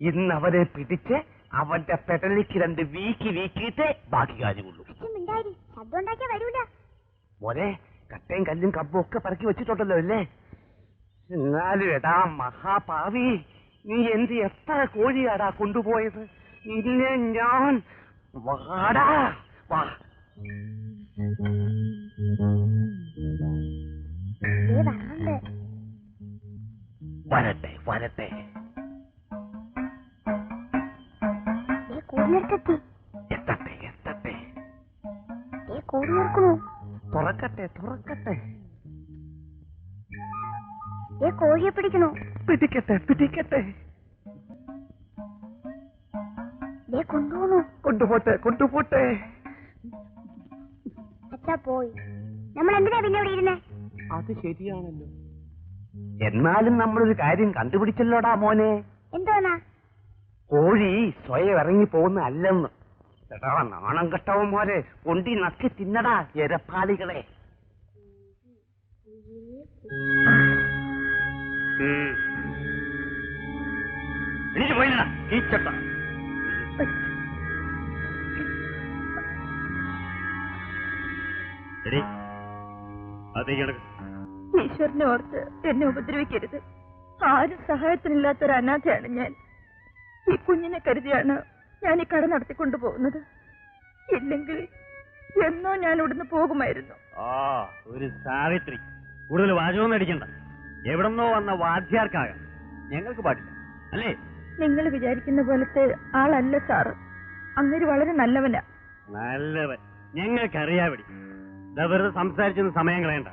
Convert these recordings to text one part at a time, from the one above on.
ഇന്ന് അവരെ പിടിച്ച് അവന്റെ പെടലിക്ക് 2 വീക്കിയിട്ട് ബാക്കി കാര്യമുള്ളൂ. മോനെ, കട്ടയും കല്ലും കമ്പും ഒക്കെ പറക്കി വെച്ചിട്ടുണ്ടല്ലോ അല്ലേ? എന്നാലും എടാ മഹാപാവി, നീ എന്ത് എത്ര കോഴിയാടാ കൊണ്ടുപോയത്? ഇന്നെ ഞാൻ വാടാ വാ. വരട്ടെ വരട്ടെ. എത്തട്ടെ എത്തട്ടെ. തുറക്കട്ടെ തുറക്കട്ടെ. കോഴിയെ പിടിക്കണോ? പിടിക്കട്ടെ പിടിക്കട്ടെ. കൊണ്ടുപോട്ടെ കൊണ്ടുപോട്ടെ. അച്ഛാ പോയി. നമ്മൾ എന്തിനാ പിന്നെ ഇവിടെ ഇരുന്നേ? അത് ശരിയാണല്ലോ. എന്നാലും നമ്മളൊരു കാര്യം കണ്ടുപിടിച്ചല്ലോടാ മോനെ. എന്തോന്നാ? കോഴി സ്വയം ഇറങ്ങി പോകുന്ന അല്ലെന്ന്. എടാ നാണം കെട്ടവൻ മോനെ, കൊണ്ടി നക്കി തിന്നടാ എരപ്പാളികളെ. എനിക്ക് പോയില്ലടാ കീച്ചട്ട. ഈശ്വരനെ ഓർത്ത് എന്നെ ഉപദ്രവിക്കരുത്. ആരും സഹായത്തിനില്ലാത്തൊരു അനാഥയാണ് ഞാൻ. ഈ കുഞ്ഞിനെ കരുതിയാണ് ഞാൻ ഈ കട നടത്തിക്കൊണ്ടു പോകുന്നത്. ഇല്ലെങ്കിൽ എന്നോ ഞാൻ ഇവിടുന്ന് പോകുമായിരുന്നു. ഒരു സാവിത്രി, കൂടുതൽ വാചകം അടിക്കണ്ട. എവിടെന്നോ വന്ന വാദ്യാർക്കാകാം, ഞങ്ങൾക്ക് പാടില്ല അല്ലേ? നിങ്ങൾ വിചാരിക്കുന്ന പോലത്തെ ആളല്ല സാറ്. അങ്ങനെ വളരെ നല്ലവനാ. നല്ലവൻ ഞങ്ങൾക്കറിയാവിടി. വെറുതെ സംസാരിച്ചൊന്നും സമയം കളയണ്ട.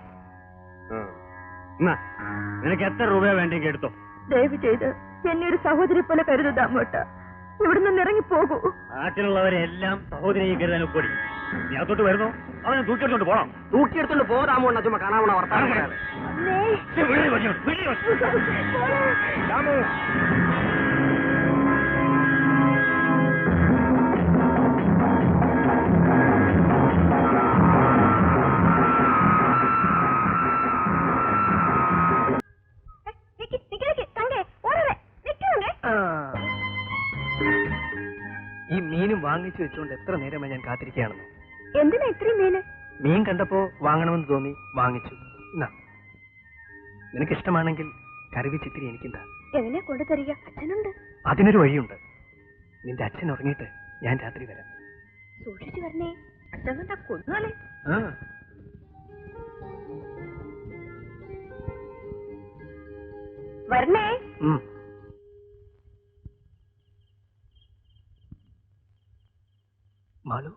നിനക്ക് എത്ര രൂപ വേണ്ടെങ്കിൽ എടുത്തോ. ദയവ് ചെയ്ത് എന്നെ ഒരു സഹോദരി പോലെ കരുതു ദാമോട്ട. ഇവിടുന്ന് ഇറങ്ങി പോകൂ. നാട്ടിലുള്ളവരെല്ലാം സഹോദരിയെ കരുതാൻ ഒപ്പടി. നീ അകത്തോട്ട് വരുന്നോ? അവനെ തൂക്കിയെടുത്തോണ്ട് പോണം. തൂക്കിയെടുത്തോണ്ട് പോരാമോ? ചുമ്മാ കാണാമോ വർത്താനം പറയാതെ. ഈ മീനും വാങ്ങിച്ചു വെച്ചുകൊണ്ട് എത്ര നേരമായി ഞാൻ കാത്തിരിക്കുകയാണെന്ന്. എന്തിനാ ഇത്രയും മീന്? മീൻ കണ്ടപ്പോ വാങ്ങണമെന്ന് തോന്നി വാങ്ങിച്ചു. നിനക്ക് ഇഷ്ടമാണെങ്കിൽ കറി ചിത്തിരി എനിക്കെന്താ? എങ്ങനെ കൊണ്ടുതരിക? അച്ഛനുണ്ട്. അതിനൊരു വഴിയുണ്ട്. നിന്റെ അച്ഛൻ ഉറങ്ങിയിട്ട് ഞാൻ രാത്രി വരാം. സൂക്ഷിച്ചു വരണേ. അച്ഛൻ കണ്ടാ കൊന്നാലേ. വരണേ. മാളു,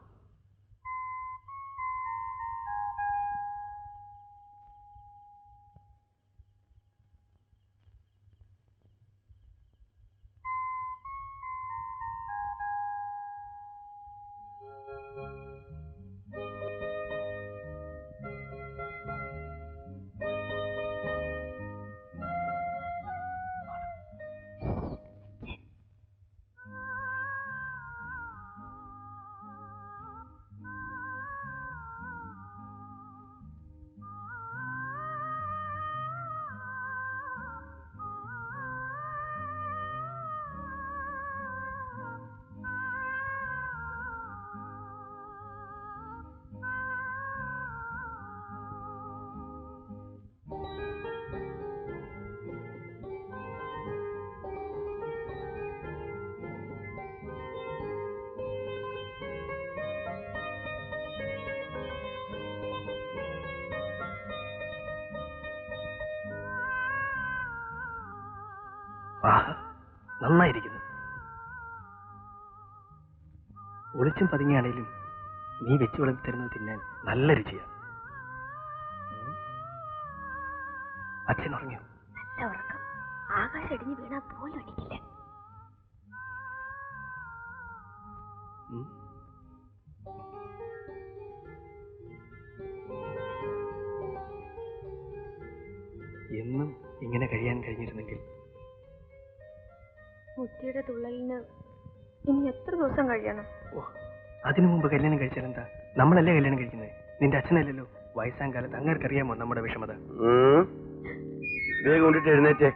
നന്നായിരിക്കുന്നു. ഒളിച്ചും പതുങ്ങിയാണേലും നീ വെച്ച് വിളമ്പി തരുന്നത് തിന്നാൻ നല്ല രുചിയാ. അച്ഛൻ ഉറങ്ങിയോ? നല്ല ഉറക്കം. ആകാശം ഇടിഞ്ഞു വീണാ പോലും അടിക്കില്ല. എന്നും ഇങ്ങനെ കഴിയാൻ കഴിഞ്ഞിരുന്നെങ്കിൽ. മുത്തിയുടെ തുള്ളലിന് ഇനി എത്ര ദിവസം കഴിയണം? അതിനു മുമ്പ് കല്യാണം കഴിച്ചാലെന്താ? നമ്മളല്ലേ കല്യാണം കഴിക്കുന്നത്, നിന്റെ അച്ഛനല്ലല്ലോ. വയസ്സാം കാലത്ത് അങ്ങേർക്കറിയാമോ നമ്മുടെ വിഷമത? വേഗം കൊണ്ടിട്ട് എഴുന്നേറ്റേ.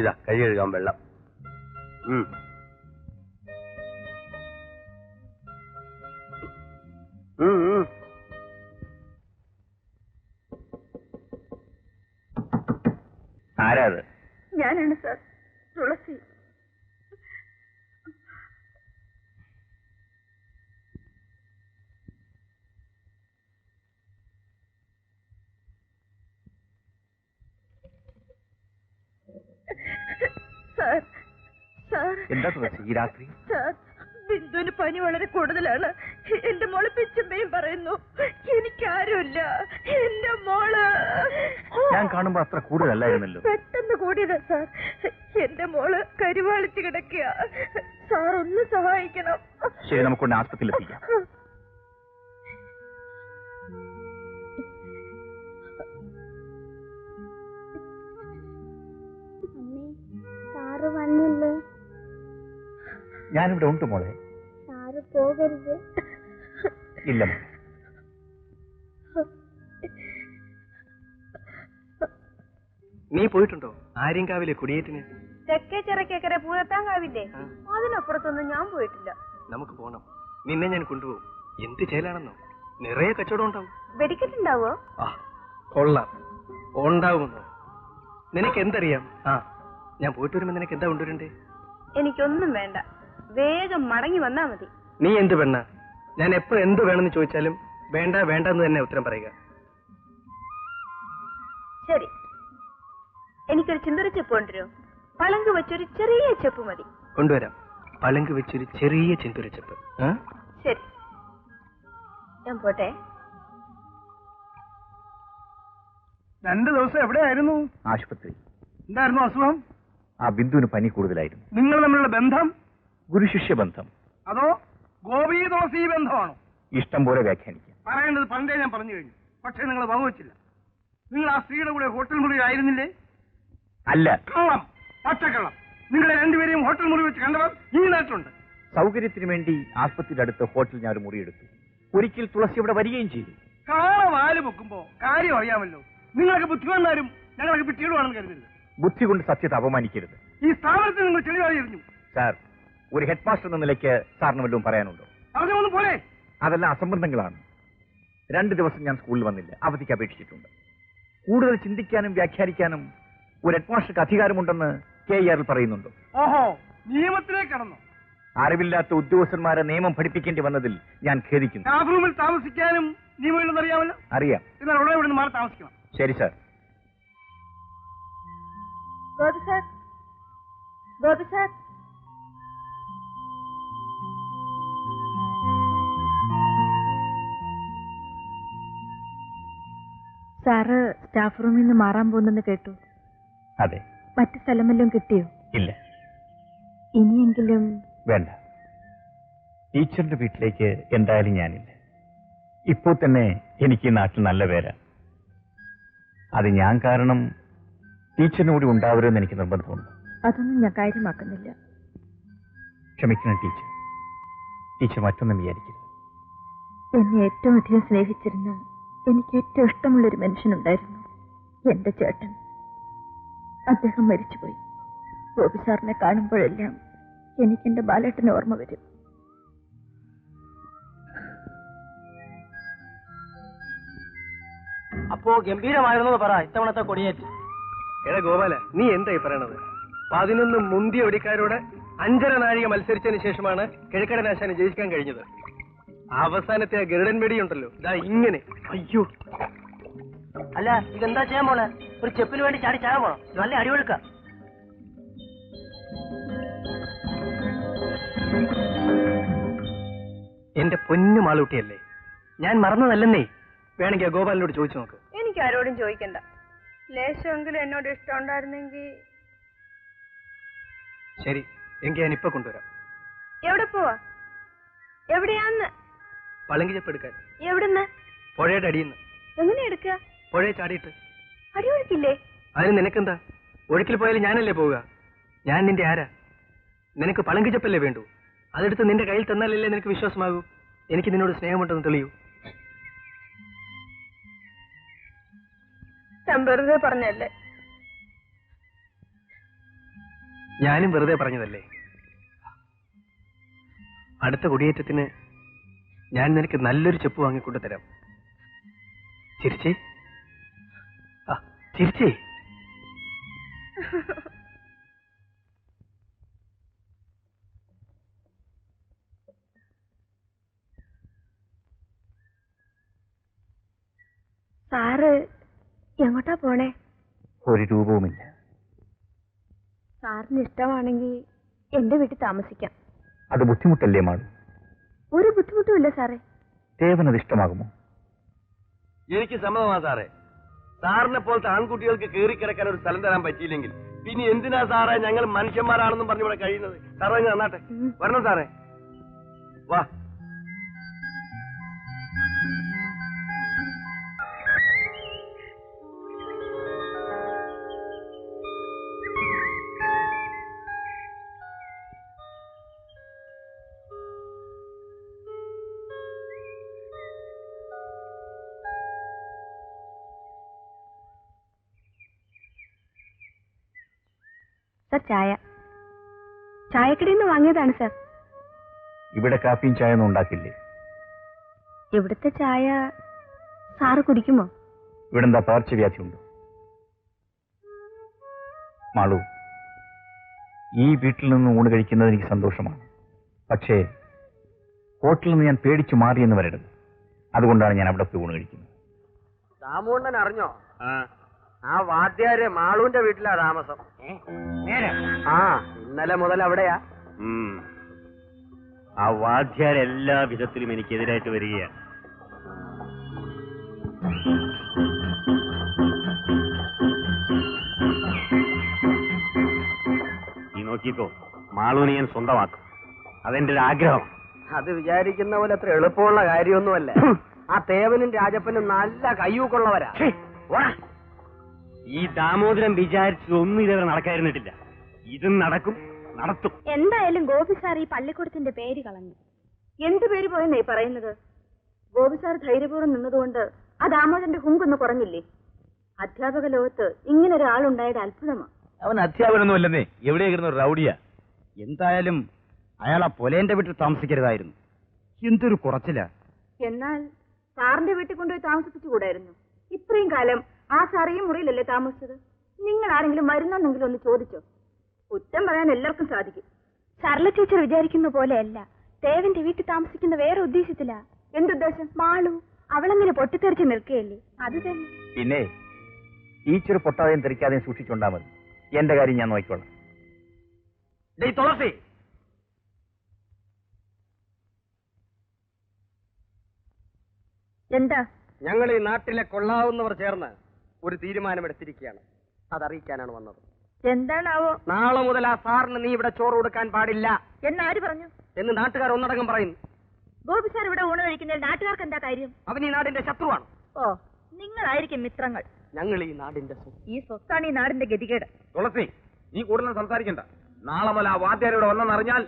ഇതാ കൈ കഴുകാൻ വെള്ളം. സാർ എന്താ തുളസി ഈ രാത്രി? സാർ, ബിന്ദുവിന് പനി വളരെ കൂടുതലാണ്. എന്റെ മോള് പിച്ചുമ്മയും പറയുന്നു. എനിക്കാരുമില്ല. എന്റെ മോള് ഞാൻ കാണുമ്പോ അത്ര കൂടുതലല്ലായിരുന്നല്ലോ. പെട്ടെന്ന് കൂടിയതാ സാർ. എന്റെ മോള് കരുവാളിച്ച് കിടക്കുക. സാർ ഒന്ന് സഹായിക്കണം. ശരി, നമുക്കൊണ്ട് ആസ്പത്രിയിൽ എത്തിക്കാം. സാറ് വന്നില്ലേ? ഞാനിവിടെ ഉണ്ട് മോളെ. സാറ് പോകരുത്. ഇല്ല മോളെ. നീ പോയിട്ടുണ്ടോ ആര്യങ്കാവിലെ കുടിയേറ്റിന്? തെക്കേ ചിറക്കേക്കര പൂരത്താങ്കാവില്ലേ, അതിനപ്പുറത്തൊന്നും ഞാൻ പോയിട്ടില്ല. നമുക്ക് പോണം. നിന്നെ ഞാൻ കൊണ്ടുപോകും. എന്ത് ചേലാണെന്നോ, നിറയെ കച്ചവടം ഉണ്ടാവും. വെടിക്കെട്ട് ഉണ്ടാവോ? ആ കൊള്ളാം, ഉണ്ടാവുമെന്നോ? നിനക്ക് എന്തറിയാം? ആ, ഞാൻ പോയിട്ട് വരുമ്പോ നിനക്ക് എന്താ കൊണ്ടുവരണ്ടേ? എനിക്കൊന്നും വേണ്ട, വേഗം മടങ്ങി വന്നാ മതി. നീ എന്ത് പെണ്ണ? ഞാൻ എപ്പോ എന്ത് വേണമെന്ന് ചോദിച്ചാലും വേണ്ട വേണ്ട എന്ന് തന്നെ ഉത്തരം പറയുക. ശരി, എനിക്കൊരു ചിന്തറിച്ചെപ്പ് കൊണ്ടുവരൂ. പളങ്ക് വെച്ചൊരു ചെറിയ ചെപ്പ് മതി. കൊണ്ടുവരാം. പളങ്ക് വെച്ചൊരു ചെറിയ ചിന്തുരച്ചപ്പ്. ശരി, ഞാൻ പോട്ടെ. 2 ദിവസം എവിടെയായിരുന്നു? ആശുപത്രി. എന്തായിരുന്നു അസുഖം? ആ ബിന്ദുവിന് പനി കൂടുതലായിരുന്നു. നിങ്ങൾ തമ്മിലുള്ള ബന്ധം ഗുരുശിഷ്യ ബന്ധം അതോ ഗോപി തുളസി ബന്ധമാണോ? ഇഷ്ടം പോലെ വ്യാഖ്യാനിക്കാം. പറയേണ്ടത് പണ്ടേ ഞാൻ പറഞ്ഞു കഴിഞ്ഞു. പക്ഷേ നിങ്ങൾ വകവച്ചില്ല. നിങ്ങൾ ആ സ്ത്രീയുടെ കൂടെ ഹോട്ടൽ മുറിയിൽ ആയിരുന്നില്ലേ? അല്ല. കള്ളം, പച്ചക്കള്ളം. നിങ്ങളെ രണ്ടുപേരെയും ഹോട്ടൽ മുറി വെച്ച് കണ്ടവർ ഈ നാട്ടിലുണ്ട്. സൗകര്യത്തിന് വേണ്ടി ആസ്പത്രിയുടെ അടുത്ത് ഹോട്ടലിൽ ഞാൻ ഒരു മുറിയെടുത്തു. ഒരിക്കൽ തുളസി ഇവിടെ വരികയും ചെയ്തു. കാള വാല് പൊക്കുമ്പോ കാര്യം അറിയാമല്ലോ. നിങ്ങൾക്ക് ബുദ്ധിമാന്മാരും ഞങ്ങൾക്ക് പിറ്റീടുവാണെന്ന് കരുതില്ല. ബുദ്ധി കൊണ്ട് സത്യത്തെ അപമാനിക്കരുത്. ഈ സ്ഥാപനത്തിൽ നിങ്ങൾ തെളിവായി എറിഞ്ഞു. സാർ, ഒരു ഹെഡ് മാസ്റ്റർ എന്ന നിലയ്ക്ക് സാറിന് വല്ലതും പറയാനുണ്ടോ? പറഞ്ഞൊന്നും പോലെ. അതെല്ലാം അസംബന്ധങ്ങളാണ്. 2 ദിവസം ഞാൻ സ്കൂളിൽ വന്നില്ല. അവധിക്ക് അപേക്ഷിച്ചിട്ടുണ്ട്. കൂടുതൽ ചിന്തിക്കാനും വ്യാഖ്യാനിക്കാനും ഒരു ഹെഡ് മാസ്റ്റർക്ക് അധികാരമുണ്ടെന്ന് KER പറയുന്നുണ്ടോ? ഓഹോ, നിയമത്തിലേക്ക് കടന്നു. അറിവില്ലാത്ത ഉദ്യോഗസ്ഥന്മാരെ നിയമം പഠിപ്പിക്കേണ്ടി വന്നതിൽ ഞാൻ ഖേദിക്കുന്നു. സ്റ്റാഫ് റൂമിൽ താമസിക്കാനും നിയമമില്ലെന്ന് അറിയാമല്ലോ. അറിയാം. എന്നാൽ ഉടനെ ഇവിടുന്ന് മാറി താമസിക്കണം. ശരി sir. Gopi sir, Gopi sir. Sir staff റൂമിൽ നിന്ന് മാറാൻ പോകുന്നെന്ന് കേട്ടു. അതെ. മറ്റു സ്ഥലമെല്ലാം കിട്ടിയോ? ഇല്ല. ഇനിയെങ്കിലും വേണ്ട. ടീച്ചറിന്റെ വീട്ടിലേക്ക് എന്തായാലും ഞാനില്ല. ഇപ്പോൾ തന്നെ എനിക്ക് ഈ നാട്ടിൽ നല്ല പേരാ. അത് ഞാൻ കാരണം ടീച്ചറിന് കൂടി ഉണ്ടാവരുമെന്ന് എനിക്ക് നിർബന്ധമുണ്ട്. അതൊന്നും ഞാൻ കാര്യമാക്കുന്നില്ല. ക്ഷമിക്കണം ടീച്ചർ. ടീച്ചർ മറ്റൊന്നും വിചാരിക്കരുത്. എന്നെ ഏറ്റവും അധികം സ്നേഹിച്ചിരുന്ന, എനിക്ക് ഏറ്റവും ഇഷ്ടമുള്ളൊരു മനുഷ്യനുണ്ടായിരുന്നു, എന്റെ ചേട്ടൻ. അദ്ദേഹം മരിച്ചുപോയി. ഗോപി സാറിനെ കാണുമ്പോഴെല്ലാം എനിക്കെന്റെ ബാലേട്ടന് ഓർമ്മ വരും. അപ്പോ ഗംഭീരമായിരുന്നു പറ ഇത്തവണത്തെ കൊടിയേറ്റ്. എടാ ഗോപാല, നീ എന്തായി പറയണത്? 11 മുന്തിയ വെടിക്കാരോട് 5.5 നാഴിക മത്സരിച്ചതിന് ശേഷമാണ് കിഴക്കടനാശാന് ജയിക്കാൻ കഴിഞ്ഞത്. അവസാനത്തെ ആ ഗരുഡൻ വെടിയുണ്ടല്ലോ, ഇതാ ഇങ്ങനെ. അയ്യോ, അല്ല ഇതെന്താ ചെയ്യാൻ പോണേ? ഒരു ചെപ്പിന് വേണ്ടി ചാടി ചാകാൻ പോണം. നല്ല അടിയൊഴുക്ക. എന്റെ പൊന്നു മാളൂട്ടിയല്ലേ, ഞാൻ മറന്നതല്ലെന്നേ. വേണമെങ്കിൽ ആ ഗോപാലിനോട് ചോദിച്ചു നോക്ക്. എനിക്ക് ആരോടും ചോദിക്കണ്ട. ലേശമെങ്കിലും എന്നോട് ഇഷ്ടം ഉണ്ടായിരുന്നെങ്കിൽ. ശരി, എങ്കിൽ ഞാൻ ഇപ്പൊ കൊണ്ടുവരാം. എവിടെ പോവാ? എവിടെയാന്ന്? പളങ്കി ചെപ്പ് എടുക്കാൻ. എവിടുന്ന്? പുഴയുടെ അടിയിന്ന്. എങ്ങനെ എടുക്കുക? പുഴയെ ചാടിയിട്ട്. അടിയൊഴുക്കില്ലേ? അതിന് നിനക്കെന്താ? ഒഴുക്കിൽ പോയാലും ഞാനല്ലേ പോവുക? ഞാൻ നിന്റെ ആരാ? നിനക്ക് പളങ്കി ചെപ്പല്ലേ വേണ്ടു? അതെടുത്ത് നിന്റെ കയ്യിൽ തന്നാലല്ലേ നിനക്ക് വിശ്വാസമാകൂ എനിക്ക് നിന്നോട് സ്നേഹമുണ്ടെന്ന് തെളിയൂ. ഞാൻ വെറുതെ പറഞ്ഞല്ലേ. ഞാനും വെറുതെ പറഞ്ഞതല്ലേ. അടുത്ത കുടിയേറ്റത്തിന് ഞാൻ നിനക്ക് നല്ലൊരു ചെപ്പ് വാങ്ങിക്കൊണ്ടു തരാം. ചിരിച്ചേ, ചിരിച്ചേ. സാറ് എങ്ങോട്ടാ പോണേ? ഒരു രൂപവുമില്ല. സാറിന് ഇഷ്ടമാണെങ്കിൽ എന്റെ വീട്ടിൽ താമസിക്കാം. അത് ബുദ്ധിമുട്ടല്ലേ മാളു? ഒരു ബുദ്ധിമുട്ടുമില്ല സാറേ. ദേവനത് ഇഷ്ടമാകുമോ? എനിക്ക് സമ്മതമാണ് സാറേ. സാറിനെ പോലത്തെ ആൺകുട്ടികൾക്ക് കയറിക്കിടക്കാൻ ഒരു സ്ഥലം തരാൻ പറ്റിയില്ലെങ്കിൽ പിന്നെ എന്തിനാ സാറേ ഞങ്ങൾ മനുഷ്യന്മാരാണെന്നും പറഞ്ഞ് ഇവിടെ കഴിയുന്നത്? സാറേ നന്നാട്ടെ. വരണം സാറേ, വാ. സാർ ചായ ചായക്കടയിൽ നിന്ന് വാങ്ങിയതാണ് സാർ. ഇവിടെ കാപ്പിയും ചായ ഒന്നും ഉണ്ടാക്കില്ലേ? ഇവിടുത്തെ ചായ സാറ് കുടിക്കുമോ? ഇവിടെ എന്താ പകർച്ചവ്യാധി ഉണ്ടോ? മാളു, ഈ വീട്ടിൽ നിന്ന് ഊണ് കഴിക്കുന്നത് എനിക്ക് സന്തോഷമാണ്. പക്ഷേ ഹോട്ടലിൽ നിന്ന് ഞാൻ പേടിച്ചു മാറിയെന്ന് വരരുത്. അതുകൊണ്ടാണ് ഞാൻ അവിടെ പോയി ഊണ് കഴിക്കുന്നത്. രാമോണ്ണൻ അറിഞ്ഞോ? ആ വാദ്യാര് മാളുവിന്റെ വീട്ടിലാ താമസം. ആ, ഇന്നലെ മുതൽ അവിടെയാ. ആ വാദ്യാരെല്ലാ വിധത്തിലും എനിക്കെതിരായിട്ട് വരികയാണ്. നീ നോക്കിക്കോ, മാളുവിനെ ഞാൻ സ്വന്തമാക്കും. അതെന്റെ ഒരു ആഗ്രഹം. അത് വിചാരിക്കുന്ന പോലെ അത്ര എളുപ്പമുള്ള കാര്യമൊന്നുമല്ല. ആ തേവനും രാജപ്പനും നല്ല കയ്യൂക്കുള്ളവരാ. ഈ ദാമോദരൻ വിചാരിച്ചതൊന്നും ഇതേവരെ നടക്കാതിരുന്നിട്ടില്ല. ഇതും നടക്കും, നടത്തും. എന്തായാലും ഗോപി സാർ ഈ പള്ളിക്കൂടത്തിന്റെ പേര് കളഞ്ഞു. എന്ത് പേര് പോയെന്നേ പറയുന്നത്? ഗോപി സാർ ധൈര്യപൂർവ്വം നിന്നതുകൊണ്ട് ആ ദാമോദരന്റെ ഹുങ്കൊന്ന് കുറഞ്ഞില്ലേ? അധ്യാപക ലോകത്ത് ഇങ്ങനെ ഒരാളുണ്ടായത് അത്ഭുതമാണ്. അവൻ അധ്യാപനൊന്നും അല്ലെന്നേ, എവിടെയായിരുന്നു റൗഡിയാ. എന്തായാലും അയാൾ ആ പൊലേന്റെ വീട്ടിൽ താമസിക്കരുതായിരുന്നു. എന്തൊരു കുറച്ചില്ല. എന്നാൽ സാറിന്റെ വീട്ടിൽ കൊണ്ടുപോയി താമസിപ്പിച്ചുകൂടായിരുന്നു? ഇത്രയും കാലം ആ സാർ ഈ മുറിയിലല്ലേ താമസിച്ചത്? നിങ്ങൾ ആരെങ്കിലും മരുന്നെന്നെങ്കിലും ഒന്ന് ചോദിച്ചോ? കുറ്റം പറയാൻ എല്ലാവർക്കും സാധിക്കും. സർല ടീച്ചർ വിചാരിക്കുന്ന പോലെയല്ല. ദേവന്റെ വീട്ടിൽ താമസിക്കുന്ന വേറെ ഉദ്ദേശത്തിലാ. എന്തുദ്ദേശം? മാളു അവളങ്ങനെ പൊട്ടിത്തെറിച്ച് നിൽക്കുകയല്ലേ, അത് തന്നെ. പിന്നെ ടീച്ചർ പൊട്ടാതെയും തെറിക്കാതെയും സൂക്ഷിച്ചോണ്ടാ മതി. എന്റെ കാര്യം ഞാൻ നോക്കിക്കോളാം. തുളസി, എന്താ? ഞങ്ങൾ ഈ നാട്ടിലെ കൊള്ളാവുന്നവർ ചേർന്ന് ഒരു തീരുമാനമെടുത്തിരിക്കുകയാണ്. അതറിയിക്കാനാണ് വന്നത്. എന്താണാവോ? നാളെ മുതൽ ആ സാറിന് നീ ഇവിടെ ചോറ് കൊടുക്കാൻ പാടില്ല എന്നാര് പറഞ്ഞു? എന്ന് നാട്ടുകാർ ഒന്നടങ്കം പറയുന്നു. ഗോപി സാർ ഇവിടെ ഊണ് കഴിക്കുന്നതിൽ നാട്ടുകാർക്ക് എന്താ കാര്യം? അവൻ ഈ നാടിന്റെ ശത്രുവാണ്. ഓ, നിങ്ങളായിരിക്കും മിത്രങ്ങൾ. ഞങ്ങൾ ഈ നാടിന്റെ ഈ സ്വത്താണ് ഈ നാടിന്റെ ഗതികേട്. തുളസി, നീ കൂടുതൽ സംസാരിക്കണ്ട. നാളെ മുതൽ ആ വാദ്യാരിവിടെ വന്നെന്നറിഞ്ഞാൽ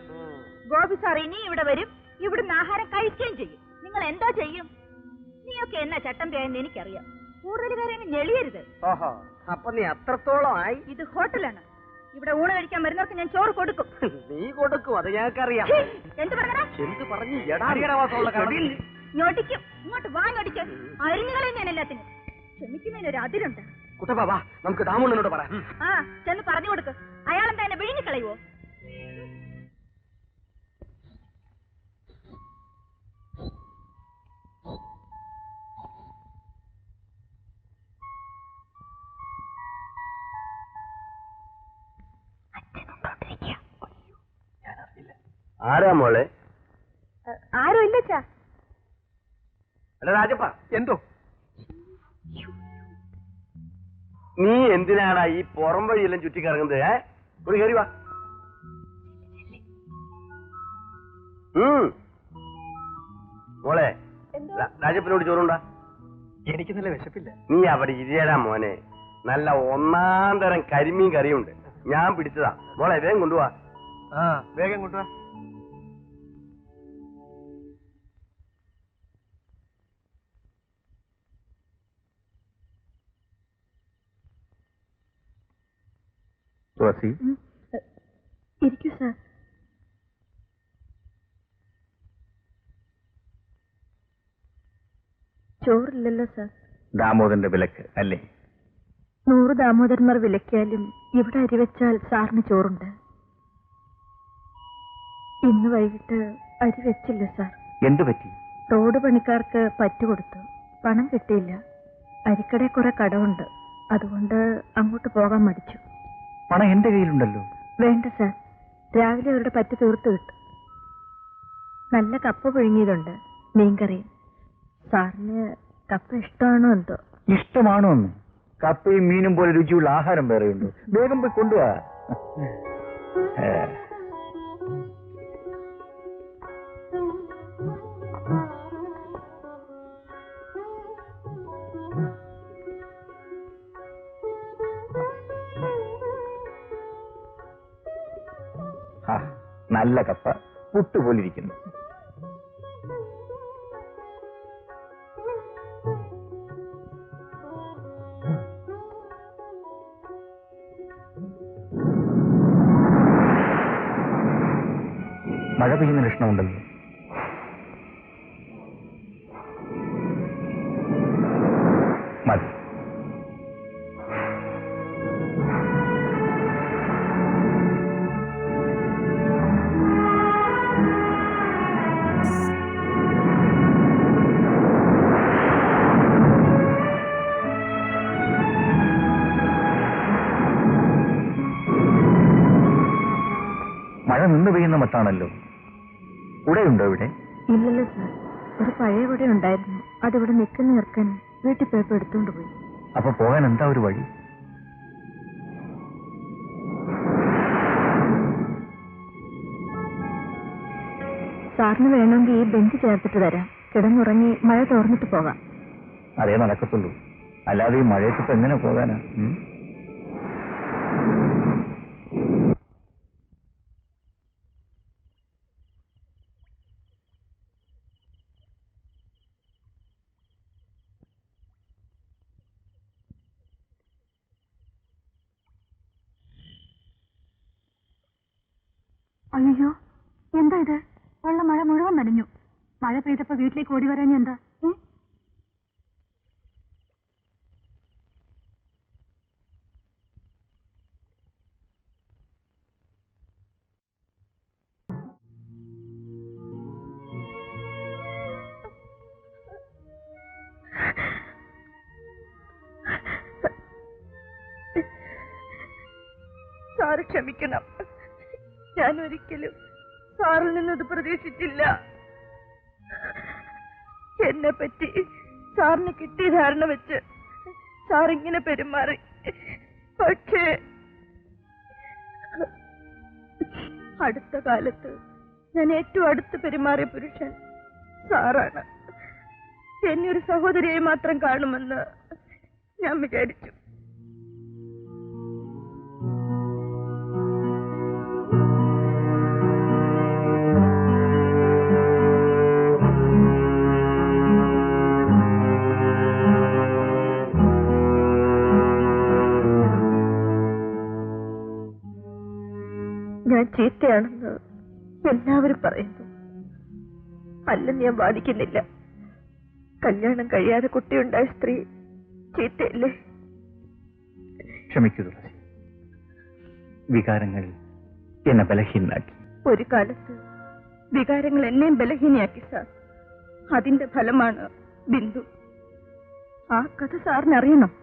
ഗോപി സാർ ഇനി ഇവിടെ വരും, ഇവിടുന്ന് ആഹാരം കഴിക്കുകയും ചെയ്യും. നിങ്ങൾ എന്താ ചെയ്യും? നീയൊക്കെ എന്നാ ചട്ടം പേയെന്ന് എനിക്കറിയാം. കൂടുതൽ കാര്യം ഞെളിയരുത്. ഓഹോ, അപ്പൊ നീ അത്രത്തോളം ആയി. ഇത് ഹോട്ടലാണ്. ഇവിടെ ഊണ് കഴിക്കാൻ വരുന്നവർക്ക് ഞാൻ ചോറ് കൊടുക്കും. നീ കൊടുക്കും, അത് ഞങ്ങൾക്കറിയാം. എന്ത് പറഞ്ഞാ? എന്ത് പറഞ്ഞു? ഞൊടിക്കും. ഇങ്ങോട്ട് വാ, ഞൊടിക്കും. അരിഞ്ഞുകളെ ഞാൻ എല്ലാത്തിനും. ക്ഷമിക്കുന്നതിനൊരു അതിരുണ്ട്. കുട്ടപ്പാ, നമുക്ക് ദാമുണ്ണനോട് പറ. ആ, ചെന്ന് പറഞ്ഞു കൊടുക്ക്. അയാളെന്താ എന്നെ വിഴുങ്ങിക്കളയുവോ? ആരാ മോളെ? ആരും ഇല്ലച്ചാ. അല്ല രാജപ്പ, എന്തോ നീ എന്തിനാടാ ഈ പുറം വഴിയെല്ലാം ചുറ്റിക്കറങ്ങുന്നത്? ഒരു കയറി വാ. മോളെ, രാജപ്പനോട് ചോറുണ്ടാ? എനിക്ക് നല്ല വിശപ്പില്ല. നീ അവിടെ ഇരിയടാ മോനെ. നല്ല ഒന്നാം തരം കരിമീൻ കറിയുണ്ട്, ഞാൻ പിടിച്ചതാ. മോളെ വേഗം കൊണ്ടുപോവാ. വേഗം കൊണ്ടുപോവാ. തുളസി, ഇരിക്കൂ സാർ. ചോറില്ലല്ലോ സാർ. ദാമോദരന്റെ വിലക്ക് അല്ലേ? 100 ദാമോദരന്മാർ വിലക്കിയാലും ഇവിടെ അരി വെച്ചാൽ സാറിന് ചോറുണ്ട്. ഇന്ന് വൈകിട്ട് അരി വെച്ചില്ല സാർ. എന്തു പറ്റി? റോഡ് പണിക്കാർക്ക് പറ്റുകൊടുത്തു, പണം കിട്ടിയില്ല. അരിക്കടയിൽ കുറെ കടമുണ്ട്, അതുകൊണ്ട് അങ്ങോട്ട് പോകാൻ മടിച്ചു. പണം എന്റെ കയ്യിലുണ്ടല്ലോ. വേണ്ട സാർ, രാവിലെ അവരുടെ പറ്റ് തീർത്ത് കിട്ടും. നല്ല കപ്പ പുഴുങ്ങിയതുണ്ട്, മീൻകറിയും. സാറിന് കപ്പ ഇഷ്ടമാണോ എന്തോ? ഇഷ്ടമാണോ എന്ന്? കപ്പയും മീനും പോലെ രുചിയുള്ള ആഹാരം വേറെയുണ്ട്. വേഗം പോയി കൊണ്ടുപോവാ. നല്ല കപ്പ പുട്ടുപോലിരിക്കുന്നു. മഴ പെയ്യുന്ന ലക്ഷണമുണ്ടല്ലോ. മതി. മഴ നിന്ന് പെയ്യുന്ന മട്ടാണല്ലോ. കുടയുണ്ടോ ഇവിടെ? ഇല്ലല്ലോ സാർ, ഒരു പഴയ കുട ഉണ്ടായിരുന്നു. അതിവിടെ നിൽക്കുന്ന ചേർക്കാൻ വീട്ടിൽ പോയപ്പോ എടുത്തുകൊണ്ട് പോയി. അപ്പൊ പോകാൻ എന്താ ഒരു വഴി? സാറിന് വേണമെങ്കിൽ ഈ ബെഞ്ച് ചേർത്തിട്ട് തരാം. കിടന്നുറങ്ങി മഴ തോർന്നിട്ട് പോകാം. അതേ നടക്കത്തുള്ളൂ. അല്ലാതെ ഈ മഴയത്തിപ്പോ എങ്ങനെ പോകാനാ? അയ്യോ, എന്താ ഇത്? ഉള്ള മഴ മുഴുവൻ നനഞ്ഞു. മഴ പെയ്തപ്പോ വീട്ടിലേക്ക് ഓടി വരാൻ എന്താ? സാറ് ക്ഷമിക്കണം. ഞാൻ ഒരിക്കലും സാറിൽ നിന്നത് പ്രതീക്ഷിച്ചില്ല. എന്നെ പറ്റി സാറിന് കിട്ടിയ ധാരണ വെച്ച് സാറിങ്ങനെ പെരുമാറി. പക്ഷേ അടുത്ത കാലത്ത് ഞാൻ ഏറ്റവും അടുത്ത് പെരുമാറിയ പുരുഷൻ സാറാണ്. എന്നെ ഒരു സഹോദരിയായി മാത്രം കാണുമെന്ന് ഞാൻ വിചാരിച്ചു. ഞാൻ ചീത്തയാണെന്ന് എല്ലാവരും പറയുന്നു. അല്ലെന്ന് ഞാൻ വാദിക്കുന്നില്ല. കല്യാണം കഴിയാതെ കുട്ടിയുണ്ടായ സ്ത്രീ ചീത്തയല്ലേ? ക്ഷമിക്കൂ തുളസി. വികാരങ്ങൾ എന്നെ ബലഹീനാക്കി. ഒരു കാലത്ത് വികാരങ്ങൾ എന്നെയും ബലഹീനയാക്കി സാർ. അതിന്റെ ഫലമാണ് ബിന്ദു. ആ കഥ സാറിന് അറിയണം.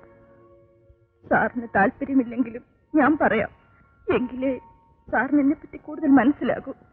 സാറിന് താല്പര്യമില്ലെങ്കിലും ഞാൻ പറയാം. എങ്കിലേ സാറിന് എന്നെ പറ്റി കൂടുതൽ മനസ്സിലാകൂ.